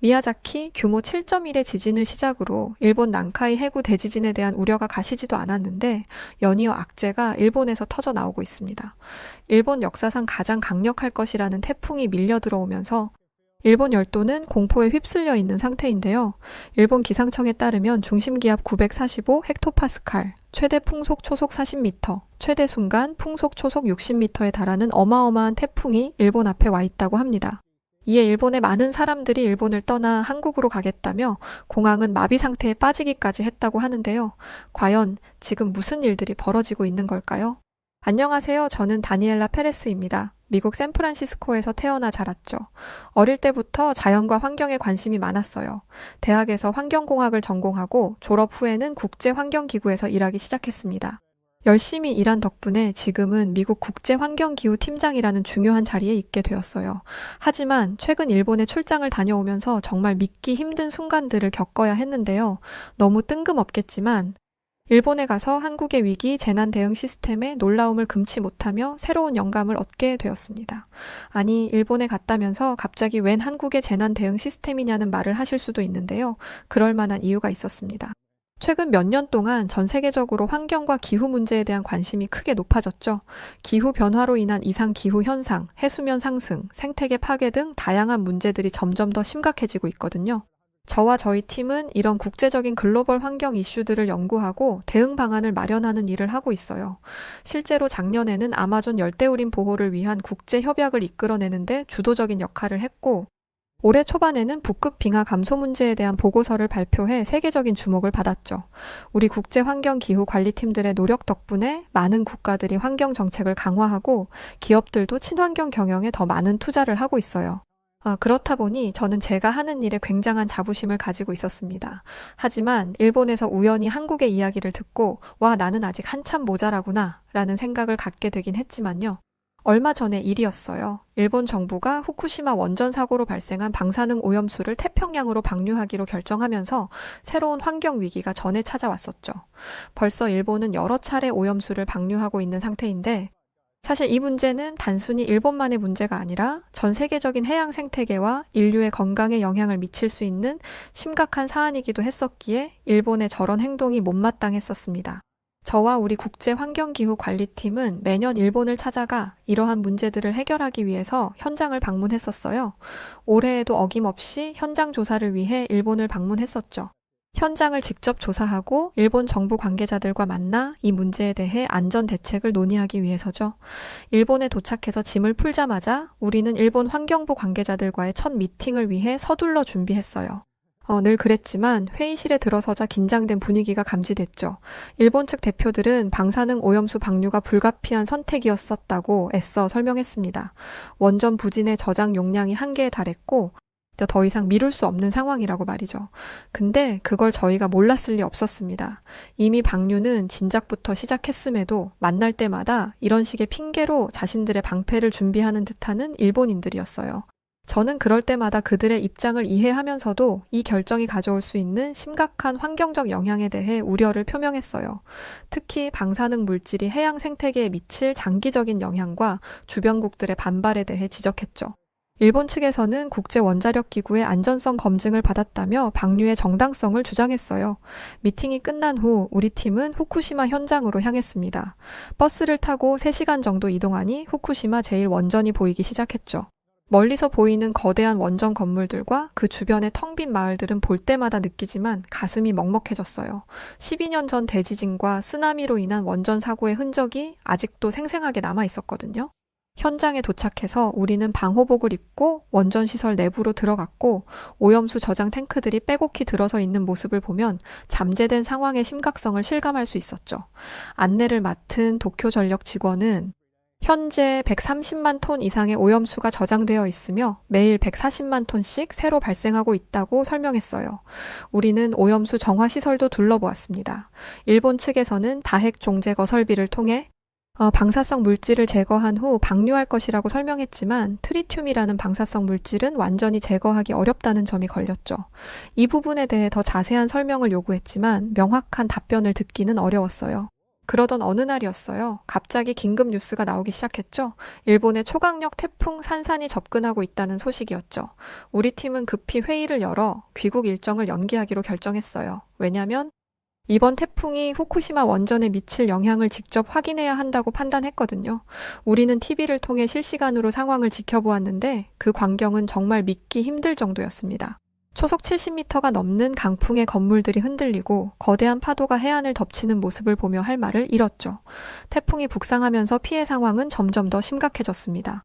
미야자키 규모 7.1의 지진을 시작으로 일본 난카이 해구 대지진에 대한 우려가 가시지도 않았는데 연이어 악재가 일본에서 터져 나오고 있습니다. 일본 역사상 가장 강력할 것이라는 태풍이 밀려 들어오면서 일본 열도는 공포에 휩쓸려 있는 상태인데요. 일본 기상청에 따르면 중심기압 945 헥토파스칼, 최대 풍속 초속 40m, 최대 순간 풍속 초속 60m에 달하는 어마어마한 태풍이 일본 앞에 와 있다고 합니다. 이에 일본의 많은 사람들이 일본을 떠나 한국으로 가겠다며 공항은 마비 상태에 빠지기까지 했다고 하는데요. 과연 지금 무슨 일들이 벌어지고 있는 걸까요? 안녕하세요. 저는 다니엘라 페레스입니다. 미국 샌프란시스코에서 태어나 자랐죠. 어릴 때부터 자연과 환경에 관심이 많았어요. 대학에서 환경공학을 전공하고 졸업 후에는 국제환경기구에서 일하기 시작했습니다. 열심히 일한 덕분에 지금은 미국 국제환경기후팀장이라는 중요한 자리에 있게 되었어요. 하지만 최근 일본에 출장을 다녀오면서 정말 믿기 힘든 순간들을 겪어야 했는데요. 너무 뜬금없겠지만 일본에 가서 한국의 위기 재난 대응 시스템에 놀라움을 금치 못하며 새로운 영감을 얻게 되었습니다. 아니, 일본에 갔다면서 갑자기 웬 한국의 재난 대응 시스템이냐는 말을 하실 수도 있는데요. 그럴 만한 이유가 있었습니다. 최근 몇 년 동안 전 세계적으로 환경과 기후 문제에 대한 관심이 크게 높아졌죠. 기후 변화로 인한 이상 기후 현상, 해수면 상승, 생태계 파괴 등 다양한 문제들이 점점 더 심각해지고 있거든요. 저와 저희 팀은 이런 국제적인 글로벌 환경 이슈들을 연구하고 대응 방안을 마련하는 일을 하고 있어요. 실제로 작년에는 아마존 열대우림 보호를 위한 국제 협약을 이끌어내는데 주도적인 역할을 했고, 올해 초반에는 북극 빙하 감소 문제에 대한 보고서를 발표해 세계적인 주목을 받았죠. 우리 국제환경기후관리팀들의 노력 덕분에 많은 국가들이 환경 정책을 강화하고 기업들도 친환경 경영에 더 많은 투자를 하고 있어요. 그렇다 보니 저는 제가 하는 일에 굉장한 자부심을 가지고 있었습니다. 하지만 일본에서 우연히 한국의 이야기를 듣고 와, 나는 아직 한참 모자라구나 라는 생각을 갖게 되긴 했지만요. 얼마 전의 일이었어요. 일본 정부가 후쿠시마 원전 사고로 발생한 방사능 오염수를 태평양으로 방류하기로 결정하면서 새로운 환경 위기가 전해 찾아왔었죠. 벌써 일본은 여러 차례 오염수를 방류하고 있는 상태인데 사실 이 문제는 단순히 일본만의 문제가 아니라 전 세계적인 해양 생태계와 인류의 건강에 영향을 미칠 수 있는 심각한 사안이기도 했었기에 일본의 저런 행동이 못마땅했었습니다. 저와 우리 국제환경기후관리팀은 매년 일본을 찾아가 이러한 문제들을 해결하기 위해서 현장을 방문했었어요. 올해에도 어김없이 현장 조사를 위해 일본을 방문했었죠. 현장을 직접 조사하고 일본 정부 관계자들과 만나 이 문제에 대해 안전 대책을 논의하기 위해서죠. 일본에 도착해서 짐을 풀자마자 우리는 일본 환경부 관계자들과의 첫 미팅을 위해 서둘러 준비했어요. 늘 그랬지만 회의실에 들어서자 긴장된 분위기가 감지됐죠. 일본 측 대표들은 방사능 오염수 방류가 불가피한 선택이었었다고 애써 설명했습니다. 원전 부진의 저장 용량이 한계에 달했고 더 이상 미룰 수 없는 상황이라고 말이죠. 근데 그걸 저희가 몰랐을 리 없었습니다. 이미 방류는 진작부터 시작했음에도 만날 때마다 이런 식의 핑계로 자신들의 방패를 준비하는 듯하는 일본인들이었어요. 저는 그럴 때마다 그들의 입장을 이해하면서도 이 결정이 가져올 수 있는 심각한 환경적 영향에 대해 우려를 표명했어요. 특히 방사능 물질이 해양 생태계에 미칠 장기적인 영향과 주변국들의 반발에 대해 지적했죠. 일본 측에서는 국제원자력기구의 안전성 검증을 받았다며 방류의 정당성을 주장했어요. 미팅이 끝난 후 우리 팀은 후쿠시마 현장으로 향했습니다. 버스를 타고 3시간 정도 이동하니 후쿠시마 제1원전이 보이기 시작했죠. 멀리서 보이는 거대한 원전 건물들과 그 주변의 텅 빈 마을들은 볼 때마다 느끼지만 가슴이 먹먹해졌어요. 12년 전 대지진과 쓰나미로 인한 원전 사고의 흔적이 아직도 생생하게 남아 있었거든요. 현장에 도착해서 우리는 방호복을 입고 원전 시설 내부로 들어갔고 오염수 저장 탱크들이 빼곡히 들어서 있는 모습을 보면 잠재된 상황의 심각성을 실감할 수 있었죠. 안내를 맡은 도쿄전력 직원은 현재 130만 톤 이상의 오염수가 저장되어 있으며 매일 140만 톤씩 새로 발생하고 있다고 설명했어요. 우리는 오염수 정화 시설도 둘러보았습니다. 일본 측에서는 다핵 종제 거설비를 통해 방사성 물질을 제거한 후 방류할 것이라고 설명했지만 트리튬이라는 방사성 물질은 완전히 제거하기 어렵다는 점이 걸렸죠. 이 부분에 대해 더 자세한 설명을 요구했지만 명확한 답변을 듣기는 어려웠어요. 그러던 어느 날이었어요. 갑자기 긴급 뉴스가 나오기 시작했죠. 일본의 초강력 태풍 산산이 접근하고 있다는 소식이었죠. 우리 팀은 급히 회의를 열어 귀국 일정을 연기하기로 결정했어요. 왜냐면 이번 태풍이 후쿠시마 원전에 미칠 영향을 직접 확인해야 한다고 판단했거든요. 우리는 TV를 통해 실시간으로 상황을 지켜보았는데 그 광경은 정말 믿기 힘들 정도였습니다. 초속 70m가 넘는 강풍에 건물들이 흔들리고 거대한 파도가 해안을 덮치는 모습을 보며 할 말을 잃었죠. 태풍이 북상하면서 피해 상황은 점점 더 심각해졌습니다.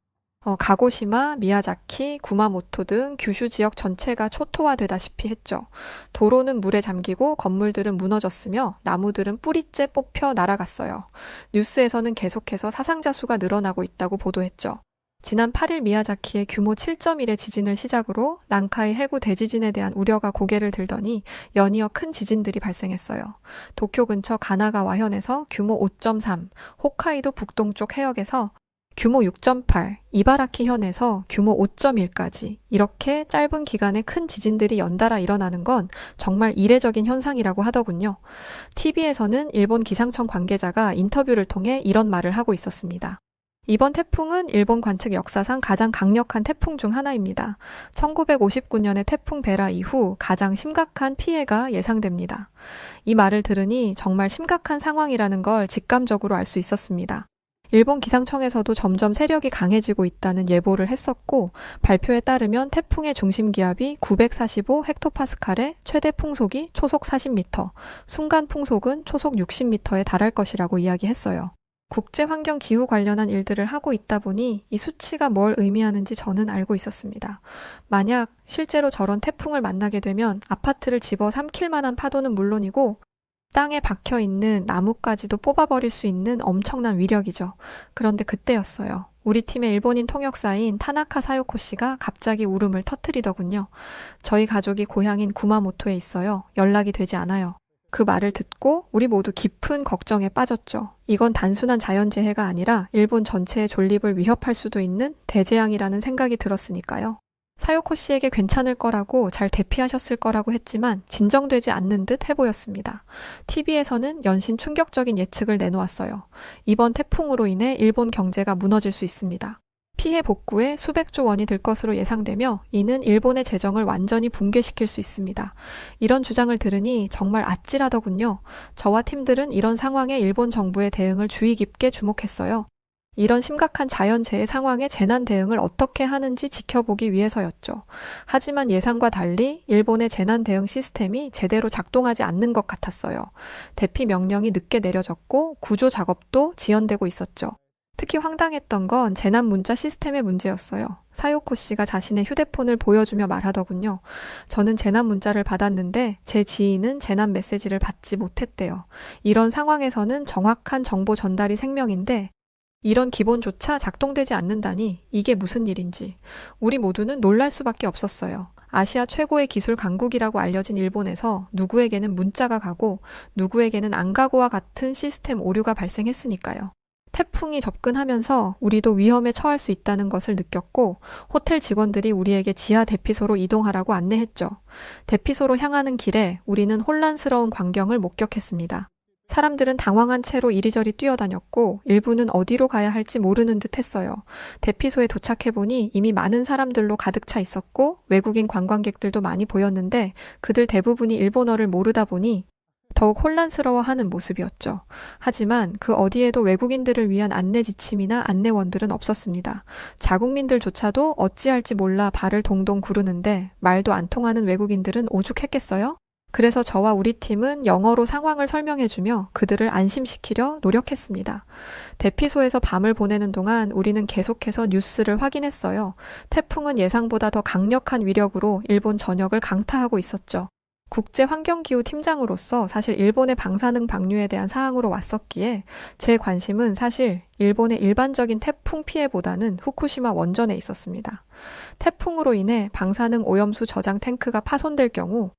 가고시마, 미야자키, 구마모토 등 규슈 지역 전체가 초토화되다시피 했죠. 도로는 물에 잠기고 건물들은 무너졌으며 나무들은 뿌리째 뽑혀 날아갔어요. 뉴스에서는 계속해서 사상자 수가 늘어나고 있다고 보도했죠. 지난 8일 미야자키의 규모 7.1의 지진을 시작으로 난카이 해구 대지진에 대한 우려가 고개를 들더니 연이어 큰 지진들이 발생했어요. 도쿄 근처 가나가와현에서 규모 5.3, 홋카이도 북동쪽 해역에서 규모 6.8, 이바라키현에서 규모 5.1까지 이렇게 짧은 기간에 큰 지진들이 연달아 일어나는 건 정말 이례적인 현상이라고 하더군요. TV에서는 일본 기상청 관계자가 인터뷰를 통해 이런 말을 하고 있었습니다. 이번 태풍은 일본 관측 역사상 가장 강력한 태풍 중 하나입니다. 1959년의 태풍 베라 이후 가장 심각한 피해가 예상됩니다. 이 말을 들으니 정말 심각한 상황이라는 걸 직감적으로 알 수 있었습니다. 일본 기상청에서도 점점 세력이 강해지고 있다는 예보를 했었고 발표에 따르면 태풍의 중심 기압이 945 헥토파스칼에 최대 풍속이 초속 40m, 순간 풍속은 초속 60m에 달할 것이라고 이야기했어요. 국제환경 기후 관련한 일들을 하고 있다 보니 이 수치가 뭘 의미하는지 저는 알고 있었습니다. 만약 실제로 저런 태풍을 만나게 되면 아파트를 집어 삼킬 만한 파도는 물론이고 땅에 박혀있는 나무까지도 뽑아버릴 수 있는 엄청난 위력이죠. 그런데 그때였어요. 우리 팀의 일본인 통역사인 타나카 사요코 씨가 갑자기 울음을 터뜨리더군요. 저희 가족이 고향인 구마모토에 있어요. 연락이 되지 않아요. 그 말을 듣고 우리 모두 깊은 걱정에 빠졌죠. 이건 단순한 자연재해가 아니라 일본 전체의 존립을 위협할 수도 있는 대재앙이라는 생각이 들었으니까요. 사요코 씨에게 괜찮을 거라고 잘 대피하셨을 거라고 했지만 진정되지 않는 듯 해보였습니다. TV에서는 연신 충격적인 예측을 내놓았어요. 이번 태풍으로 인해 일본 경제가 무너질 수 있습니다. 피해 복구에 수백조 원이 들 것으로 예상되며 이는 일본의 재정을 완전히 붕괴시킬 수 있습니다. 이런 주장을 들으니 정말 아찔하더군요. 저와 팀들은 이런 상황에 일본 정부의 대응을 주의 깊게 주목했어요. 이런 심각한 자연재해 상황에 재난 대응을 어떻게 하는지 지켜보기 위해서였죠. 하지만 예상과 달리 일본의 재난 대응 시스템이 제대로 작동하지 않는 것 같았어요. 대피 명령이 늦게 내려졌고 구조 작업도 지연되고 있었죠. 특히 황당했던 건 재난 문자 시스템의 문제였어요. 사요코 씨가 자신의 휴대폰을 보여주며 말하더군요. 저는 재난 문자를 받았는데 제 지인은 재난 메시지를 받지 못했대요. 이런 상황에서는 정확한 정보 전달이 생명인데 이런 기본조차 작동되지 않는다니 이게 무슨 일인지 우리 모두는 놀랄 수밖에 없었어요. 아시아 최고의 기술 강국이라고 알려진 일본에서 누구에게는 문자가 가고 누구에게는 안 가고와 같은 시스템 오류가 발생했으니까요. 태풍이 접근하면서 우리도 위험에 처할 수 있다는 것을 느꼈고 호텔 직원들이 우리에게 지하 대피소로 이동하라고 안내했죠. 대피소로 향하는 길에 우리는 혼란스러운 광경을 목격했습니다. 사람들은 당황한 채로 이리저리 뛰어다녔고 일부는 어디로 가야 할지 모르는 듯 했어요. 대피소에 도착해보니 이미 많은 사람들로 가득 차 있었고 외국인 관광객들도 많이 보였는데 그들 대부분이 일본어를 모르다 보니 더욱 혼란스러워하는 모습이었죠. 하지만 그 어디에도 외국인들을 위한 안내 지침이나 안내원들은 없었습니다. 자국민들조차도 어찌할지 몰라 발을 동동 구르는데 말도 안 통하는 외국인들은 오죽했겠어요? 그래서 저와 우리 팀은 영어로 상황을 설명해주며 그들을 안심시키려 노력했습니다. 대피소에서 밤을 보내는 동안 우리는 계속해서 뉴스를 확인했어요. 태풍은 예상보다 더 강력한 위력으로 일본 전역을 강타하고 있었죠. 국제환경기후 팀장으로서 사실 일본의 방사능 방류에 대한 사항으로 왔었기에 제 관심은 사실 일본의 일반적인 태풍 피해보다는 후쿠시마 원전에 있었습니다. 태풍으로 인해 방사능 오염수 저장 탱크가 파손될 경우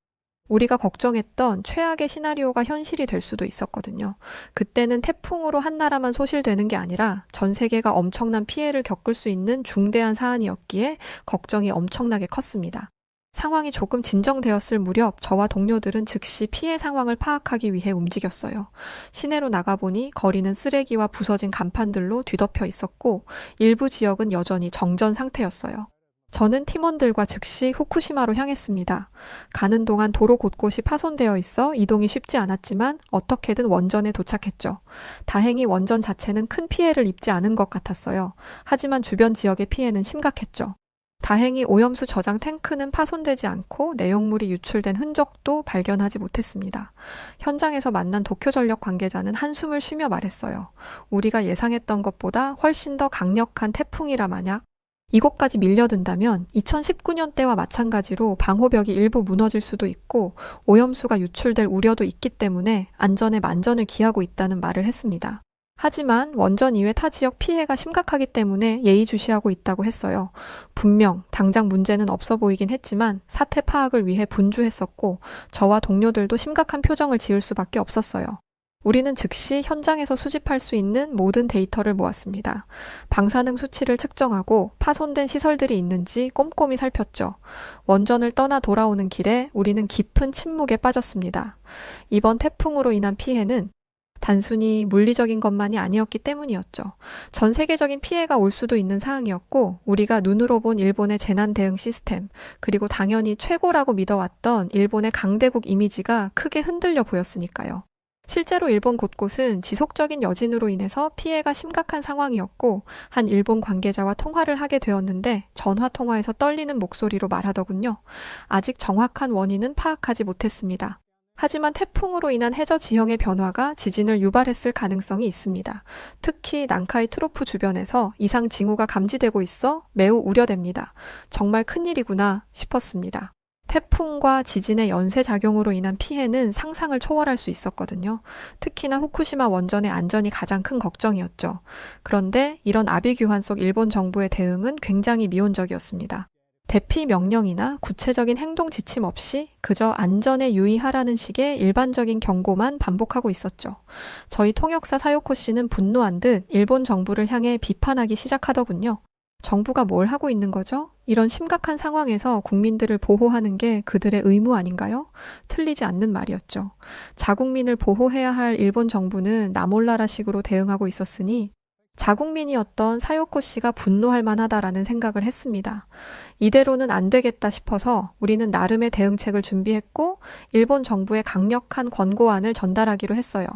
우리가 걱정했던 최악의 시나리오가 현실이 될 수도 있었거든요. 그때는 태풍으로 한 나라만 소실되는 게 아니라 전 세계가 엄청난 피해를 겪을 수 있는 중대한 사안이었기에 걱정이 엄청나게 컸습니다. 상황이 조금 진정되었을 무렵 저와 동료들은 즉시 피해 상황을 파악하기 위해 움직였어요. 시내로 나가보니 거리는 쓰레기와 부서진 간판들로 뒤덮여 있었고 일부 지역은 여전히 정전 상태였어요. 저는 팀원들과 즉시 후쿠시마로 향했습니다. 가는 동안 도로 곳곳이 파손되어 있어 이동이 쉽지 않았지만 어떻게든 원전에 도착했죠. 다행히 원전 자체는 큰 피해를 입지 않은 것 같았어요. 하지만 주변 지역의 피해는 심각했죠. 다행히 오염수 저장 탱크는 파손되지 않고 내용물이 유출된 흔적도 발견하지 못했습니다. 현장에서 만난 도쿄전력 관계자는 한숨을 쉬며 말했어요. 우리가 예상했던 것보다 훨씬 더 강력한 태풍이라 만약 이곳까지 밀려든다면 2019년 때와 마찬가지로 방호벽이 일부 무너질 수도 있고 오염수가 유출될 우려도 있기 때문에 안전에 만전을 기하고 있다는 말을 했습니다. 하지만 원전 이외 타 지역 피해가 심각하기 때문에 예의주시하고 있다고 했어요. 분명 당장 문제는 없어 보이긴 했지만 사태 파악을 위해 분주했었고 저와 동료들도 심각한 표정을 지을 수밖에 없었어요. 우리는 즉시 현장에서 수집할 수 있는 모든 데이터를 모았습니다. 방사능 수치를 측정하고 파손된 시설들이 있는지 꼼꼼히 살폈죠. 원전을 떠나 돌아오는 길에 우리는 깊은 침묵에 빠졌습니다. 이번 태풍으로 인한 피해는 단순히 물리적인 것만이 아니었기 때문이었죠. 전 세계적인 피해가 올 수도 있는 상황이었고 우리가 눈으로 본 일본의 재난 대응 시스템 그리고 당연히 최고라고 믿어왔던 일본의 강대국 이미지가 크게 흔들려 보였으니까요. 실제로 일본 곳곳은 지속적인 여진으로 인해서 피해가 심각한 상황이었고 한 일본 관계자와 통화를 하게 되었는데 전화 통화에서 떨리는 목소리로 말하더군요. 아직 정확한 원인은 파악하지 못했습니다. 하지만 태풍으로 인한 해저 지형의 변화가 지진을 유발했을 가능성이 있습니다. 특히 난카이 트로프 주변에서 이상 징후가 감지되고 있어 매우 우려됩니다. 정말 큰일이구나 싶었습니다. 태풍과 지진의 연쇄작용으로 인한 피해는 상상을 초월할 수 있었거든요. 특히나 후쿠시마 원전의 안전이 가장 큰 걱정이었죠. 그런데 이런 아비규환 속 일본 정부의 대응은 굉장히 미온적이었습니다. 대피 명령이나 구체적인 행동 지침 없이 그저 안전에 유의하라는 식의 일반적인 경고만 반복하고 있었죠. 저희 통역사 사요코 씨는 분노한 듯 일본 정부를 향해 비판하기 시작하더군요. 정부가 뭘 하고 있는 거죠? 이런 심각한 상황에서 국민들을 보호하는 게 그들의 의무 아닌가요? 틀리지 않는 말이었죠. 자국민을 보호해야 할 일본 정부는 나몰라라식으로 대응하고 있었으니 자국민이었던 사요코 씨가 분노할 만하다라는 생각을 했습니다. 이대로는 안 되겠다 싶어서 우리는 나름의 대응책을 준비했고 일본 정부에 강력한 권고안을 전달하기로 했어요.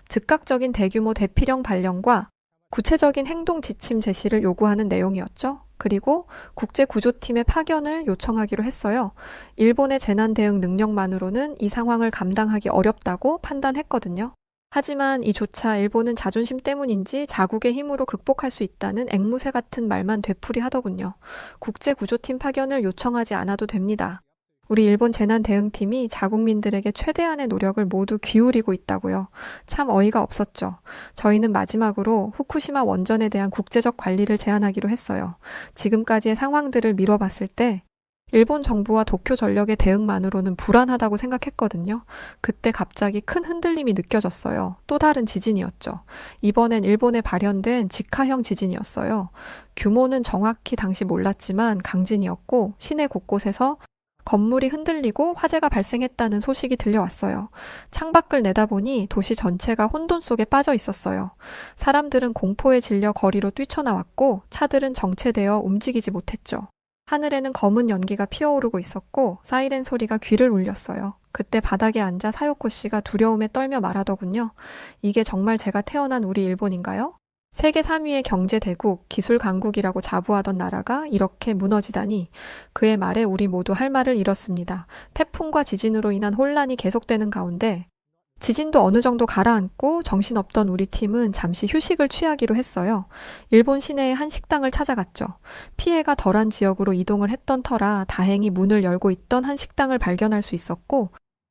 즉각적인 대규모 대피령 발령과 구체적인 행동 지침 제시를 요구하는 내용이었죠. 그리고 국제구조팀의 파견을 요청하기로 했어요. 일본의 재난 대응 능력만으로는 이 상황을 감당하기 어렵다고 판단했거든요. 하지만 이조차 일본은 자존심 때문인지 자국의 힘으로 극복할 수 있다는 앵무새 같은 말만 되풀이하더군요. 국제구조팀 파견을 요청하지 않아도 됩니다. 우리 일본 재난대응팀이 자국민들에게 최대한의 노력을 모두 기울이고 있다고요. 참 어이가 없었죠. 저희는 마지막으로 후쿠시마 원전에 대한 국제적 관리를 제안하기로 했어요. 지금까지의 상황들을 미뤄봤을 때 일본 정부와 도쿄 전력의 대응만으로는 불안하다고 생각했거든요. 그때 갑자기 큰 흔들림이 느껴졌어요. 또 다른 지진이었죠. 이번엔 일본에 발현된 직하형 지진이었어요. 규모는 정확히 당시 몰랐지만 강진이었고 시내 곳곳에서 건물이 흔들리고 화재가 발생했다는 소식이 들려왔어요. 창밖을 내다보니 도시 전체가 혼돈 속에 빠져 있었어요. 사람들은 공포에 질려 거리로 뛰쳐나왔고 차들은 정체되어 움직이지 못했죠. 하늘에는 검은 연기가 피어오르고 있었고 사이렌 소리가 귀를 울렸어요. 그때 바닥에 앉아 사요코 씨가 두려움에 떨며 말하더군요. 이게 정말 제가 태어난 우리 일본인가요? 세계 3위의 경제대국, 기술 강국이라고 자부하던 나라가 이렇게 무너지다니. 그의 말에 우리 모두 할 말을 잃었습니다. 태풍과 지진으로 인한 혼란이 계속되는 가운데 지진도 어느 정도 가라앉고 정신없던 우리 팀은 잠시 휴식을 취하기로 했어요. 일본 시내의 한 식당을 찾아갔죠. 피해가 덜한 지역으로 이동을 했던 터라 다행히 문을 열고 있던 한 식당을 발견할 수 있었고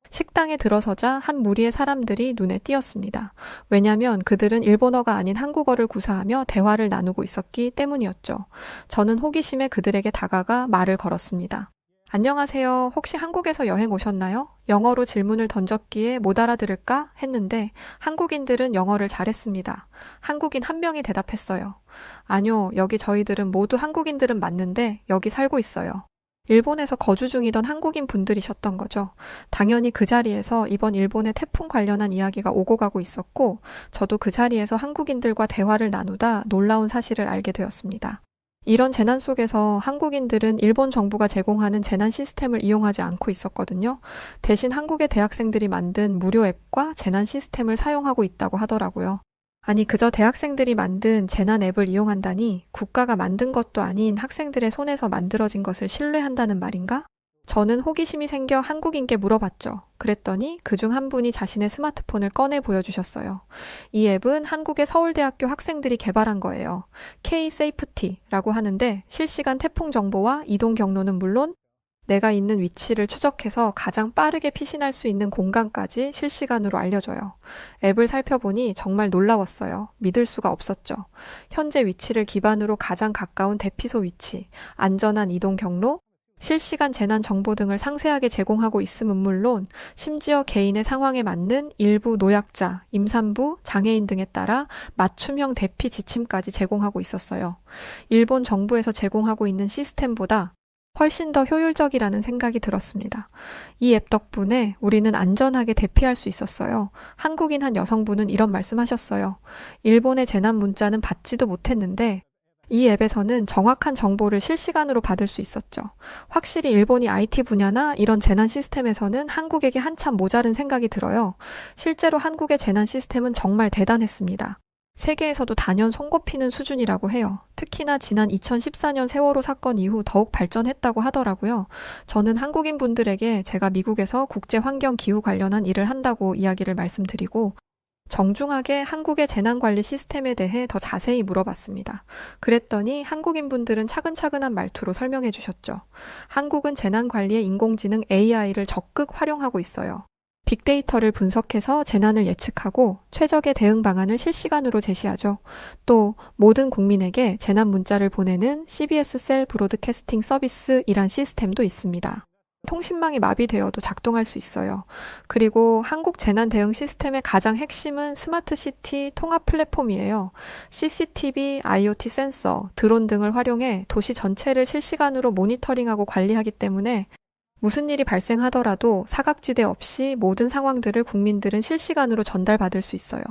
식당에 들어서자 한 무리의 사람들이 눈에 띄었습니다. 왜냐하면 그들은 일본어가 아닌 한국어를 구사하며 대화를 나누고 있었기 때문이었죠. 저는 호기심에 그들에게 다가가 말을 걸었습니다. 안녕하세요. 혹시 한국에서 여행 오셨나요? 영어로 질문을 던졌기에 못 알아들을까 했는데 한국인들은 영어를 잘했습니다. 한국인 한 명이 대답했어요. 아니요, 여기 저희들은 모두 한국인들은 맞는데 여기 살고 있어요. 일본에서 거주 중이던 한국인 분들이셨던 거죠. 당연히 그 자리에서 이번 일본의 태풍 관련한 이야기가 오고 가고 있었고, 저도 그 자리에서 한국인들과 대화를 나누다 놀라운 사실을 알게 되었습니다. 이런 재난 속에서 한국인들은 일본 정부가 제공하는 재난 시스템을 이용하지 않고 있었거든요. 대신 한국의 대학생들이 만든 무료 앱과 재난 시스템을 사용하고 있다고 하더라고요. 아니, 그저 대학생들이 만든 재난 앱을 이용한다니 국가가 만든 것도 아닌 학생들의 손에서 만들어진 것을 신뢰한다는 말인가? 저는 호기심이 생겨 한국인께 물어봤죠. 그랬더니 그중 한 분이 자신의 스마트폰을 꺼내 보여주셨어요. 이 앱은 한국의 서울대학교 학생들이 개발한 거예요. K-Safety라고 하는데 실시간 태풍 정보와 이동 경로는 물론 내가 있는 위치를 추적해서 가장 빠르게 피신할 수 있는 공간까지 실시간으로 알려줘요. 앱을 살펴보니 정말 놀라웠어요. 믿을 수가 없었죠. 현재 위치를 기반으로 가장 가까운 대피소 위치, 안전한 이동 경로, 실시간 재난 정보 등을 상세하게 제공하고 있음은 물론 심지어 개인의 상황에 맞는 일부 노약자, 임산부, 장애인 등에 따라 맞춤형 대피 지침까지 제공하고 있었어요. 일본 정부에서 제공하고 있는 시스템보다 훨씬 더 효율적이라는 생각이 들었습니다. 이 앱 덕분에 우리는 안전하게 대피할 수 있었어요. 한국인 한 여성분은 이런 말씀하셨어요. 일본의 재난 문자는 받지도 못했는데 이 앱에서는 정확한 정보를 실시간으로 받을 수 있었죠. 확실히 일본이 IT 분야나 이런 재난 시스템에서는 한국에게 한참 모자른 생각이 들어요. 실제로 한국의 재난 시스템은 정말 대단했습니다. 세계에서도 단연 손꼽히는 수준이라고 해요. 특히나 지난 2014년 세월호 사건 이후 더욱 발전했다고 하더라고요. 저는 한국인 분들에게 제가 미국에서 국제 환경 기후 관련한 일을 한다고 이야기를 말씀드리고 정중하게 한국의 재난관리 시스템에 대해 더 자세히 물어봤습니다. 그랬더니 한국인 분들은 차근차근한 말투로 설명해 주셨죠. 한국은 재난관리에 인공지능 AI를 적극 활용하고 있어요. 빅데이터를 분석해서 재난을 예측하고 최적의 대응 방안을 실시간으로 제시하죠. 또 모든 국민에게 재난 문자를 보내는 CBS 셀 브로드캐스팅 서비스이란 시스템도 있습니다. 통신망이 마비되어도 작동할 수 있어요. 그리고 한국 재난 대응 시스템의 가장 핵심은 스마트 시티 통합 플랫폼이에요. CCTV, IoT 센서, 드론 등을 활용해 도시 전체를 실시간으로 모니터링하고 관리하기 때문에 무슨 일이 발생하더라도 사각지대 없이 모든 상황들을 국민들은 실시간으로 전달받을 수 있어요.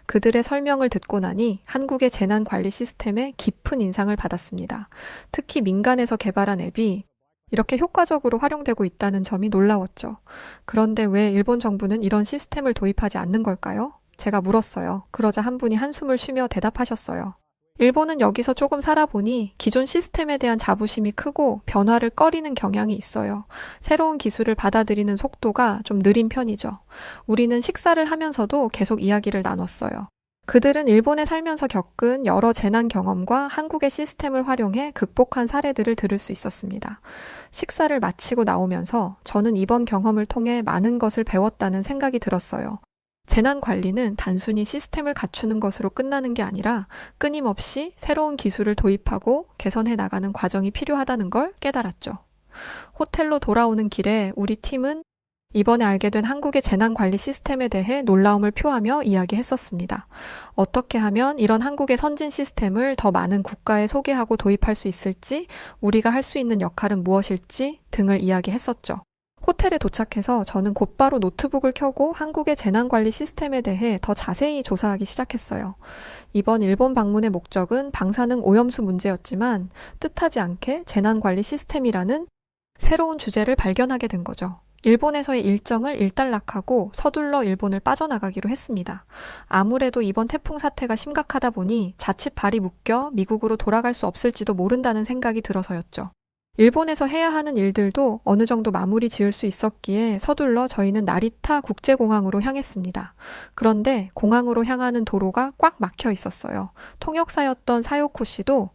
그들의 설명을 듣고 나니 한국의 재난관리 시스템에 깊은 인상을 받았습니다. 특히 민간에서 개발한 앱이 이렇게 효과적으로 활용되고 있다는 점이 놀라웠죠. 그런데 왜 일본 정부는 이런 시스템을 도입하지 않는 걸까요? 제가 물었어요. 그러자 한 분이 한숨을 쉬며 대답하셨어요. 일본은 여기서 조금 살아보니 기존 시스템에 대한 자부심이 크고 변화를 꺼리는 경향이 있어요. 새로운 기술을 받아들이는 속도가 좀 느린 편이죠. 우리는 식사를 하면서도 계속 이야기를 나눴어요. 그들은 일본에 살면서 겪은 여러 재난 경험과 한국의 시스템을 활용해 극복한 사례들을 들을 수 있었습니다. 식사를 마치고 나오면서 저는 이번 경험을 통해 많은 것을 배웠다는 생각이 들었어요. 재난 관리는 단순히 시스템을 갖추는 것으로 끝나는 게 아니라 끊임없이 새로운 기술을 도입하고 개선해 나가는 과정이 필요하다는 걸 깨달았죠. 호텔로 돌아오는 길에 우리 팀은 이번에 알게 된 한국의 재난관리 시스템에 대해 놀라움을 표하며 이야기했었습니다. 어떻게 하면 이런 한국의 선진 시스템을 더 많은 국가에 소개하고 도입할 수 있을지, 우리가 할 수 있는 역할은 무엇일지 등을 이야기했었죠. 호텔에 도착해서 저는 곧바로 노트북을 켜고 한국의 재난관리 시스템에 대해 더 자세히 조사하기 시작했어요. 이번 일본 방문의 목적은 방사능 오염수 문제였지만 뜻하지 않게 재난관리 시스템이라는 새로운 주제를 발견하게 된 거죠. 일본에서의 일정을 일단락하고 서둘러 일본을 빠져나가기로 했습니다. 아무래도 이번 태풍 사태가 심각하다 보니 자칫 발이 묶여 미국으로 돌아갈 수 없을지도 모른다는 생각이 들어서였죠. 일본에서 해야 하는 일들도 어느 정도 마무리 지을 수 있었기에 서둘러 저희는 나리타 국제공항으로 향했습니다. 그런데 공항으로 향하는 도로가 꽉 막혀 있었어요. 통역사였던 사요코 씨도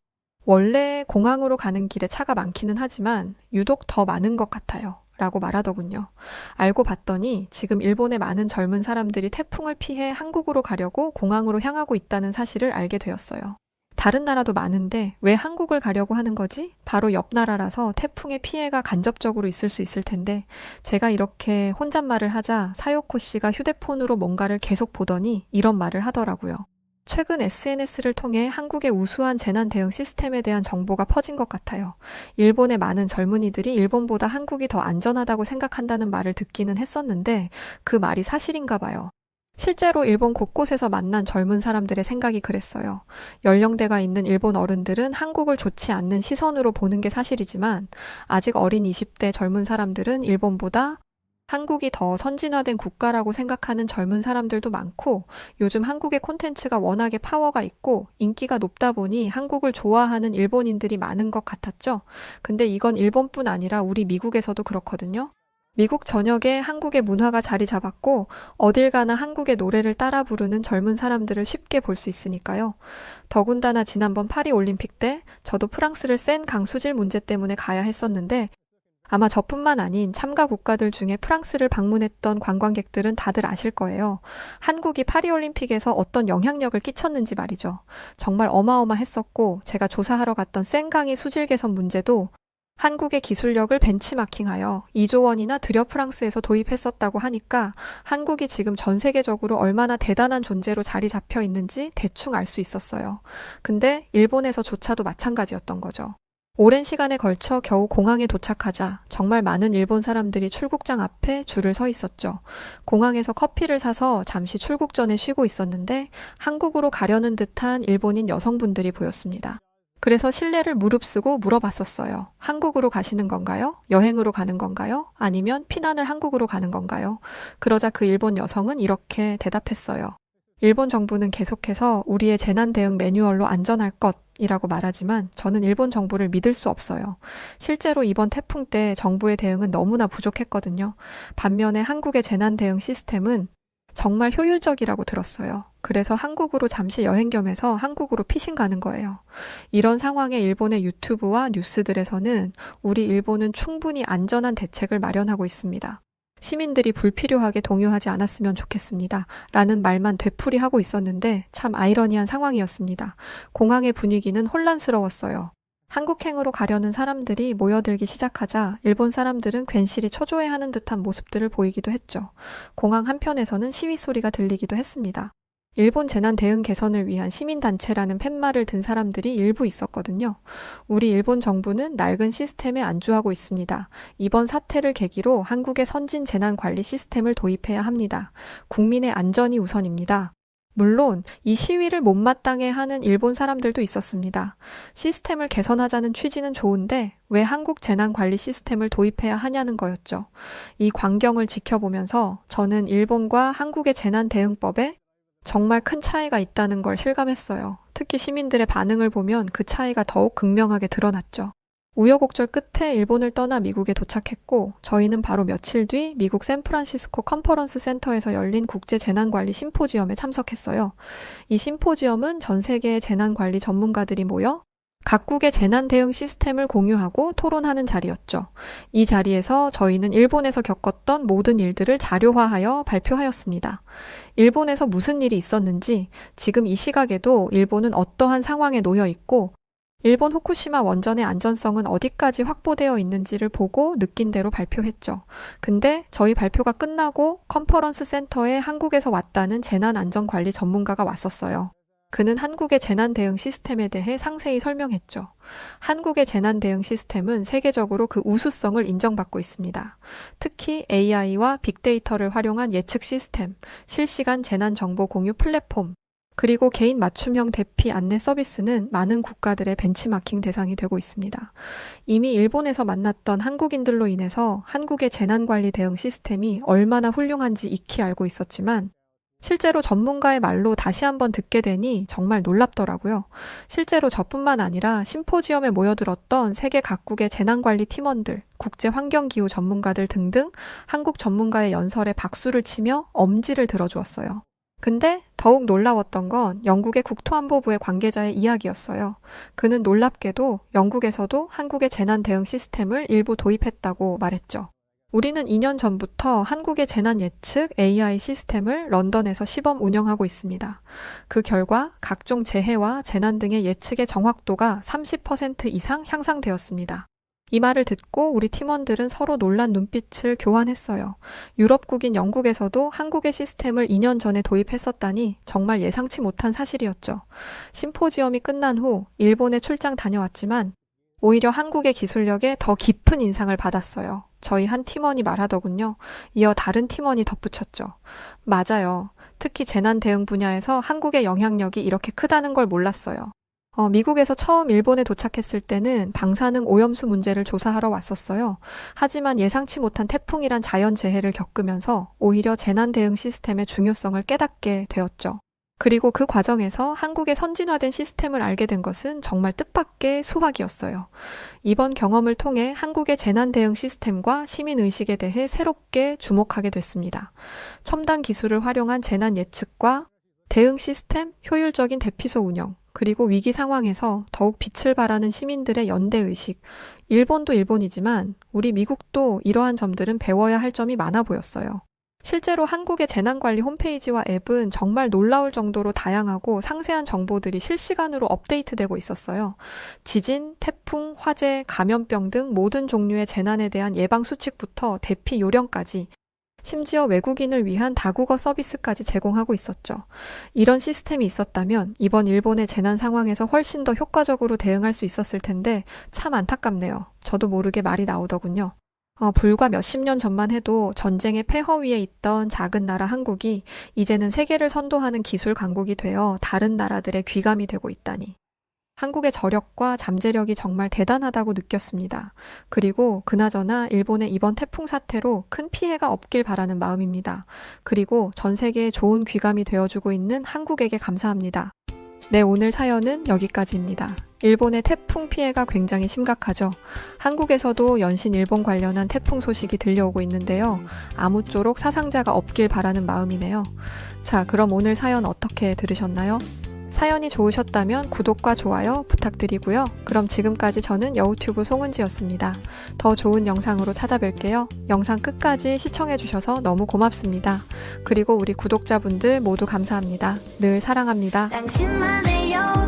원래 공항으로 가는 길에 차가 많기는 하지만 유독 더 많은 것 같아요. 라고 말하더군요. 알고 봤더니 지금 일본의 많은 젊은 사람들이 태풍을 피해 한국으로 가려고 공항으로 향하고 있다는 사실을 알게 되었어요. 다른 나라도 많은데 왜 한국을 가려고 하는 거지? 바로 옆 나라라서 태풍의 피해가 간접적으로 있을 수 있을 텐데 제가 이렇게 혼잣말을 하자 사요코 씨가 휴대폰으로 뭔가를 계속 보더니 이런 말을 하더라고요. 최근 SNS를 통해 한국의 우수한 재난 대응 시스템에 대한 정보가 퍼진 것 같아요. 일본의 많은 젊은이들이 일본보다 한국이 더 안전하다고 생각한다는 말을 듣기는 했었는데 그 말이 사실인가 봐요. 실제로 일본 곳곳에서 만난 젊은 사람들의 생각이 그랬어요. 연령대가 있는 일본 어른들은 한국을 좋지 않는 시선으로 보는 게 사실이지만 아직 어린 20대 젊은 사람들은 일본보다 한국이 더 선진화된 국가라고 생각하는 젊은 사람들도 많고 요즘 한국의 콘텐츠가 워낙에 파워가 있고 인기가 높다 보니 한국을 좋아하는 일본인들이 많은 것 같았죠. 근데 이건 일본뿐 아니라 우리 미국에서도 그렇거든요. 미국 전역에 한국의 문화가 자리 잡았고 어딜 가나 한국의 노래를 따라 부르는 젊은 사람들을 쉽게 볼 수 있으니까요. 더군다나 지난번 파리 올림픽 때 저도 프랑스를 센 강수질 문제 때문에 가야 했었는데 아마 저뿐만 아닌 참가 국가들 중에 프랑스를 방문했던 관광객들은 다들 아실 거예요. 한국이 파리올림픽에서 어떤 영향력을 끼쳤는지 말이죠. 정말 어마어마했었고 제가 조사하러 갔던 센강이 수질 개선 문제도 한국의 기술력을 벤치마킹하여 2조 원이나 들여 프랑스에서 도입했었다고 하니까 한국이 지금 전 세계적으로 얼마나 대단한 존재로 자리 잡혀 있는지 대충 알 수 있었어요. 근데 일본에서조차도 마찬가지였던 거죠. 오랜 시간에 걸쳐 겨우 공항에 도착하자 정말 많은 일본 사람들이 출국장 앞에 줄을 서 있었죠. 공항에서 커피를 사서 잠시 출국 전에 쉬고 있었는데 한국으로 가려는 듯한 일본인 여성분들이 보였습니다. 그래서 실례를 무릅쓰고 물어봤었어요. 한국으로 가시는 건가요? 여행으로 가는 건가요? 아니면 피난을 한국으로 가는 건가요? 그러자 그 일본 여성은 이렇게 대답했어요. 일본 정부는 계속해서 우리의 재난 대응 매뉴얼로 안전할 것이라고 말하지만 저는 일본 정부를 믿을 수 없어요. 실제로 이번 태풍 때 정부의 대응은 너무나 부족했거든요. 반면에 한국의 재난 대응 시스템은 정말 효율적이라고 들었어요. 그래서 한국으로 잠시 여행 겸해서 한국으로 피신 가는 거예요. 이런 상황에 일본의 유튜브와 뉴스들에서는 우리 일본은 충분히 안전한 대책을 마련하고 있습니다. 시민들이 불필요하게 동요하지 않았으면 좋겠습니다. 라는 말만 되풀이하고 있었는데 참 아이러니한 상황이었습니다. 공항의 분위기는 혼란스러웠어요. 한국행으로 가려는 사람들이 모여들기 시작하자 일본 사람들은 괜시리 초조해하는 듯한 모습들을 보이기도 했죠. 공항 한편에서는 시위 소리가 들리기도 했습니다. 일본 재난 대응 개선을 위한 시민단체라는 팻말을 든 사람들이 일부 있었거든요. 우리 일본 정부는 낡은 시스템에 안주하고 있습니다. 이번 사태를 계기로 한국의 선진 재난 관리 시스템을 도입해야 합니다. 국민의 안전이 우선입니다. 물론 이 시위를 못마땅해 하는 일본 사람들도 있었습니다. 시스템을 개선하자는 취지는 좋은데 왜 한국 재난관리 시스템을 도입해야 하냐는 거였죠. 이 광경을 지켜보면서 저는 일본과 한국의 재난대응법에 정말 큰 차이가 있다는 걸 실감했어요. 특히 시민들의 반응을 보면 그 차이가 더욱 극명하게 드러났죠. 우여곡절 끝에 일본을 떠나 미국에 도착했고 저희는 바로 며칠 뒤 미국 샌프란시스코 컨퍼런스 센터에서 열린 국제재난관리 심포지엄에 참석했어요. 이 심포지엄은 전 세계의 재난관리 전문가들이 모여 각국의 재난 대응 시스템을 공유하고 토론하는 자리였죠. 이 자리에서 저희는 일본에서 겪었던 모든 일들을 자료화하여 발표하였습니다. 일본에서 무슨 일이 있었는지, 지금 이 시각에도 일본은 어떠한 상황에 놓여 있고, 일본 후쿠시마 원전의 안전성은 어디까지 확보되어 있는지를 보고 느낀 대로 발표했죠. 근데 저희 발표가 끝나고 컨퍼런스 센터에 한국에서 왔다는 재난안전관리 전문가가 왔었어요. 그는 한국의 재난 대응 시스템에 대해 상세히 설명했죠. 한국의 재난 대응 시스템은 세계적으로 그 우수성을 인정받고 있습니다. 특히 AI와 빅데이터를 활용한 예측 시스템, 실시간 재난 정보 공유 플랫폼, 그리고 개인 맞춤형 대피 안내 서비스는 많은 국가들의 벤치마킹 대상이 되고 있습니다. 이미 일본에서 만났던 한국인들로 인해서 한국의 재난관리 대응 시스템이 얼마나 훌륭한지 익히 알고 있었지만 실제로 전문가의 말로 다시 한번 듣게 되니 정말 놀랍더라고요. 실제로 저뿐만 아니라 심포지엄에 모여들었던 세계 각국의 재난관리 팀원들, 국제환경기후 전문가들 등등 한국 전문가의 연설에 박수를 치며 엄지를 들어주었어요. 근데 더욱 놀라웠던 건 영국의 국토안보부의 관계자의 이야기였어요. 그는 놀랍게도 영국에서도 한국의 재난 대응 시스템을 일부 도입했다고 말했죠. 우리는 2년 전부터 한국의 재난 예측 AI 시스템을 런던에서 시범 운영하고 있습니다. 그 결과 각종 재해와 재난 등의 예측의 정확도가 30% 이상 향상되었습니다. 이 말을 듣고 우리 팀원들은 서로 놀란 눈빛을 교환했어요. 유럽국인 영국에서도 한국의 시스템을 2년 전에 도입했었다니 정말 예상치 못한 사실이었죠. 심포지엄이 끝난 후 일본에 출장 다녀왔지만 오히려 한국의 기술력에 더 깊은 인상을 받았어요. 저희 한 팀원이 말하더군요. 이어 다른 팀원이 덧붙였죠. 맞아요. 특히 재난 대응 분야에서 한국의 영향력이 이렇게 크다는 걸 몰랐어요. 미국에서 처음 일본에 도착했을 때는 방사능 오염수 문제를 조사하러 왔었어요. 하지만 예상치 못한 태풍이란 자연재해를 겪으면서 오히려 재난 대응 시스템의 중요성을 깨닫게 되었죠. 그리고 그 과정에서 한국의 선진화된 시스템을 알게 된 것은 정말 뜻밖의 수확이었어요. 이번 경험을 통해 한국의 재난 대응 시스템과 시민의식에 대해 새롭게 주목하게 됐습니다. 첨단 기술을 활용한 재난 예측과 대응 시스템, 효율적인 대피소 운영, 그리고 위기 상황에서 더욱 빛을 발하는 시민들의 연대의식. 일본도 일본이지만 우리 미국도 이러한 점들은 배워야 할 점이 많아 보였어요. 실제로 한국의 재난관리 홈페이지와 앱은 정말 놀라울 정도로 다양하고 상세한 정보들이 실시간으로 업데이트되고 있었어요. 지진, 태풍, 화재, 감염병 등 모든 종류의 재난에 대한 예방 수칙부터 대피 요령까지 심지어 외국인을 위한 다국어 서비스까지 제공하고 있었죠. 이런 시스템이 있었다면 이번 일본의 재난 상황에서 훨씬 더 효과적으로 대응할 수 있었을 텐데 참 안타깝네요. 저도 모르게 말이 나오더군요. 불과 몇십 년 전만 해도 전쟁의 폐허 위에 있던 작은 나라 한국이 이제는 세계를 선도하는 기술 강국이 되어 다른 나라들의 귀감이 되고 있다니. 한국의 저력과 잠재력이 정말 대단하다고 느꼈습니다. 그리고 그나저나 일본의 이번 태풍 사태로 큰 피해가 없길 바라는 마음입니다. 그리고 전 세계에 좋은 귀감이 되어주고 있는 한국에게 감사합니다. 네, 오늘 사연은 여기까지입니다. 일본의 태풍 피해가 굉장히 심각하죠. 한국에서도 연신 일본 관련한 태풍 소식이 들려오고 있는데요. 아무쪼록 사상자가 없길 바라는 마음이네요. 자, 그럼 오늘 사연 어떻게 들으셨나요? 사연이 좋으셨다면 구독과 좋아요 부탁드리고요. 그럼 지금까지 저는 여우튜브 송은지였습니다. 더 좋은 영상으로 찾아뵐게요. 영상 끝까지 시청해주셔서 너무 고맙습니다. 그리고 우리 구독자분들 모두 감사합니다. 늘 사랑합니다. 당신만의 여우